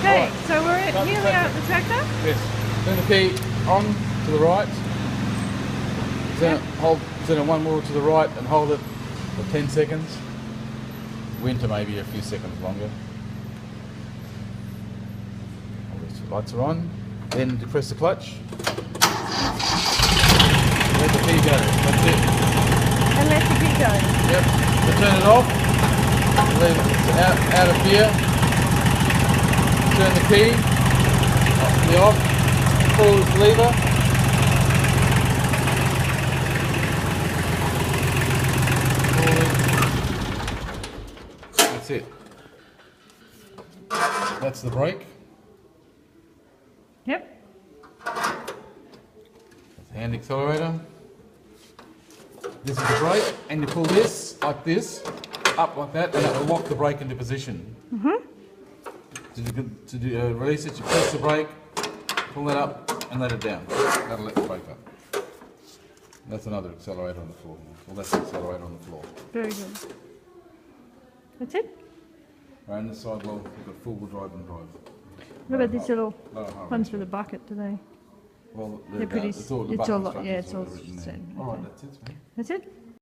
Okay, so we're nearly out the tractor. Yes. Turn the key on to the right. Turn it one more to the right and hold it for 10 seconds. Winter maybe a few seconds longer. All the lights are on. Then depress the clutch. Let the key go. That's it. And let the key go. Yep. So turn it off. Leave it out of gear. Turn the key. Off. Pull this lever. That's it. That's the brake. Yep. That's the hand accelerator. This is the brake, and you pull this like this, up like that, and that will lock the brake into position. To release it, you press the brake, pull that up, and let it down. That'll let the brake up. That's another accelerator on the floor. Well, that's the accelerator on the floor. Very good. That's it. Right, and the sidewall, we've got four-wheel drive and drive. What about these little Lower high ones ratio. for the bucket today? Well, They're pretty. it's all, the It's button all. instructions Yeah, it's all written there. set. All right, Okay. that's it, man. That's it.